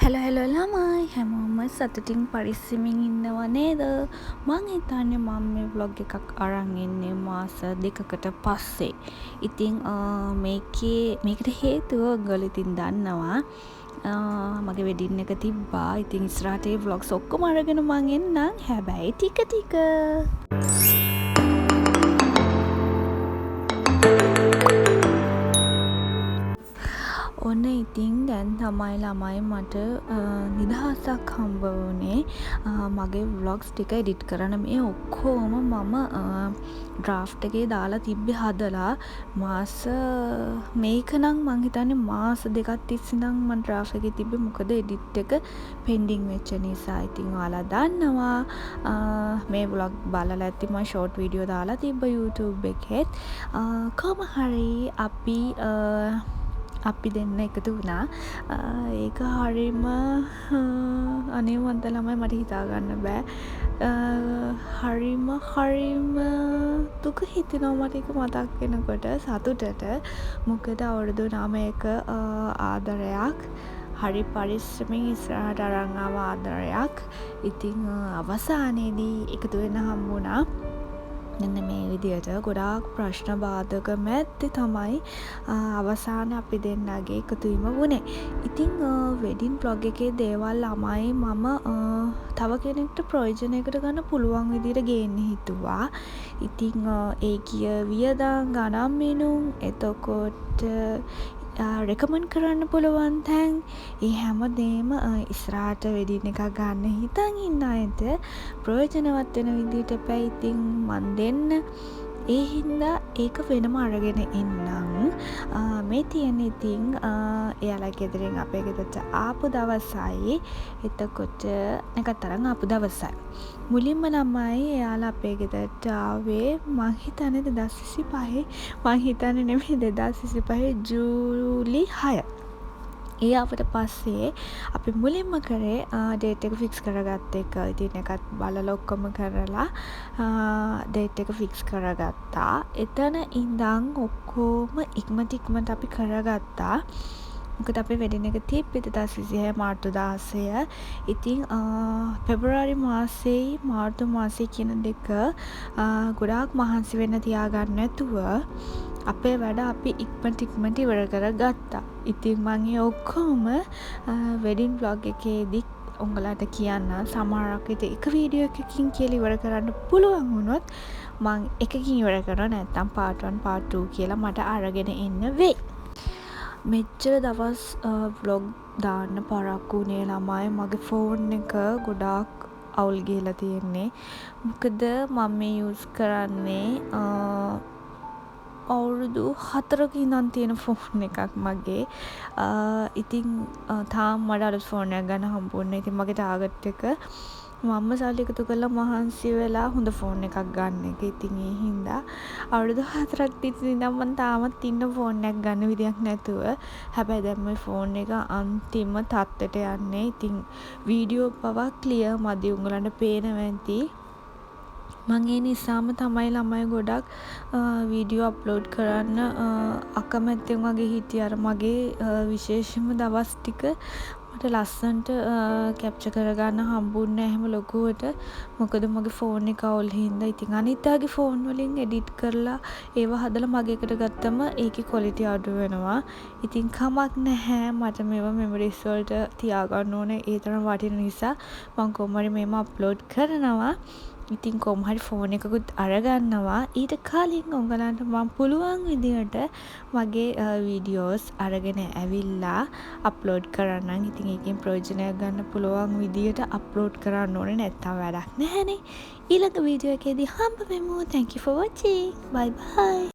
Hello ළමයි හැමෝම සතුටින් පරිස්සමින් ඉන්නව නේද? මං හිතන්නේ මම මේ vlog එකක් අරන් එන්නේ මාස දෙකකට පස්සේ. ඉතින් මේකට හේතුව ඔයගොල්ලෝ ඉතින් දන්නවා. මගේ වෙඩින් එක තිබ්බා. ඉතින් ඉස්සරහට ඒ vlogs ඔක්කොම අරගෙන මං එන්නම්. හැබැයි ටික ඔන්න ඉතින් දැන් තමයි ළමයි මට නිදහසක් හම්බ වුණේ. මගේ vlogs ටික edit කරන මේ ඔක්කොම මම draft එකේ දාලා තිබ්බේ හදලා මාස මේක නම් මං හිතන්නේ මාස දෙකක් තිස්සේ නම් මම draft එකේ තිබ්බේ. මොකද edit එක pending වෙච්ච නිසා. ඉතින් ඔයාලා දන්නවා මේ vlog බලලා ඇති මම short video දාලා තිබ්බ YouTube එකෙත්. කොහොම හරි අපි දෙන්න එකතු වුණා. ඒක හරිම අනේ මන්ද ළමයි මට හිතා ගන්න බෑ. හරිම දුක හිතෙනවා මට ඒක මතක් වෙනකොට සතුටට. මොකද අවුරුදු 9ක ආදරයක් හරි පරිස්සමින් ඉස්සරහට අරන් ආව ආදරයක්. ඉතින් අවසානයේදී එකතු වෙන්න හම්බුණා. මෙන්න මේ විදියට ගොඩාක් ප්‍රශ්න බාධක මැද්දේ තමයි අවසාන අපි දෙන්නගේ එකතුවීම වුණේ. ඉතින් වෙඩින් vlog එකේ දේවල් ළමයි මම තව කෙනෙක්ට ප්‍රයෝජනයකට ගන්න පුළුවන් විදියට ගේන්න හිතුවා. ඉතින් ඒ වියදම් ගණන් මිනුම් එතකොට රෙකමන්ඩ් කරන්න පුළුවන් තැන් ඒ හැමදේම ඉස්සරහට වෙඩින් එකක් ගන්න හිතන් ඉන්න අයට ප්‍රයෝජනවත් වෙන විදිහට එපැයි. ඉතින් මන් දෙන්න ඒ හින්දා ඒක වෙනම අරගෙන එන්නම්. මේ තියෙන ඉතින් එයාලා ගෙදරින් අපේ ගෙදරට ආපු දවසයි එතකොට නැකතරම් ආපු දවසයි. මුලින්ම ළමයි එයාලා අපේ ගෙදරට ආවේ මං හිතන්නේ 2025 මං හිතන්නේ නෙමෙයි 2025 ජූලි 6. ඒ ආවට පස්සේ අපි මුලින්ම කරේ ඩේට් එක ෆික්ස් කරගත්ත එක. ඉතින් එකත් බලලා ඔක්කොම කරලා ඩේට් එක ෆික්ස් කරගත්තා. එතන ඉඳන් ඔක්කොම ඉක්මනට අපි කරගත්තා. මොකද අපේ වෙඩින් එක තිබ්බේ 2026 මාර්තු 16. ඉතින් පෙබරවාරි මාසෙයි මාර්තු මාසෙයි කියන දෙක ගොඩාක් මහන්සි වෙන්න තියාගන්න නැතුව අපේ වැඩ අපි ඉක්මනට ඉවර කරගත්තා. ඉතින් මම ඒ ඔක්කොම වෙඩින් vlog එකේදී උඹලාට කියන්න සමහරක් විට එක වීඩියෝ එකකින් කියලා ඉවර කරන්න පුළුවන් වුණොත් මම එකකින් ඉවර කරනවා. නැත්නම් part 1 part 2 කියලා මට අරගෙන එන්න වෙයි. මෙච්චර දවස් vlog දාන්න පරක්කු වුණේ ළමයි මගේ ෆෝන් එක ගොඩාක් අවුල් ගිහලා තියෙන්නේ. මොකද මම මේ යූස් කරන්නේ අවුරුදු 4ක ඉඳන් තියෙන ෆෝන් එකක් මගේ. ඉතින් තාම මට අලුත් ෆෝන් එකක් ගන්න හම්බුන්නේ. ඉතින් මගේ ටාගට් එක මම සල්ලි එකතු කරලා මහන්සි වෙලා හොඳ ෆෝන් එකක් ගන්න එක. ඉතින් ඒ හින්දා අවුරුදු 4ක් තිස්සේ ඉඳන් මම තාමත් ඉන්න ෆෝන් එකක් ගන්න විදියක් නැතුව. හැබැයි දැන් මේ ෆෝන් එක අන්තිම තත්ත්වයට යන්නේ. ඉතින් වීඩියෝ පවා ක්ලියර් මදි උඹලන්ට පේනවා ඇති. මං ඒ නිසාම තමයි ළමයි ගොඩක් වීඩියෝ අප්ලෝඩ් කරන්න අකමැත්තෙන් වගේ හිටියේ. අර මගේ විශේෂම දවස් ටික මට ලස්සනට කැප්චර් කරගන්න හම්බුන්නේ නැහැ එහෙම ලොකුවට. මොකද මගේ ෆෝන් එක අවුල් හින්දා. ඉතින් අනිත්යාගේ ෆෝන් වලින් එඩිට් කරලා ඒව හදලා මගේ එකට ගත්තම ඒකේ ක්වොලිටි අඩු වෙනවා. ඉතින් කමක් නැහැ. මට මේවා මෙමරිස් වලට තියාගන්න ඕනේ. ඒ තරම් වටින නිසා මම කොහොම හරි මේව අප්ලෝඩ් කරනවා. ඉතින් කොහොම හරි ෆෝන් එකකුත් අරගන්නවා. ඊට කලින් උඹලන්ට මම පුළුවන් විදිහට මගේ වීඩියෝස් අරගෙන ඇවිල්ලා අප්ලෝඩ් කරන්නම්. ඉතින් ඒකෙන් ප්‍රයෝජනයක් ගන්න පුළුවන් විදිහට අප්ලෝඩ් කරන්න ඕනේ. නැත්තම් වැඩක් නැහැනේ. ඊළඟ වීඩියෝ එකේදී හම්බ වෙමු. Thank you for watching. Bye bye.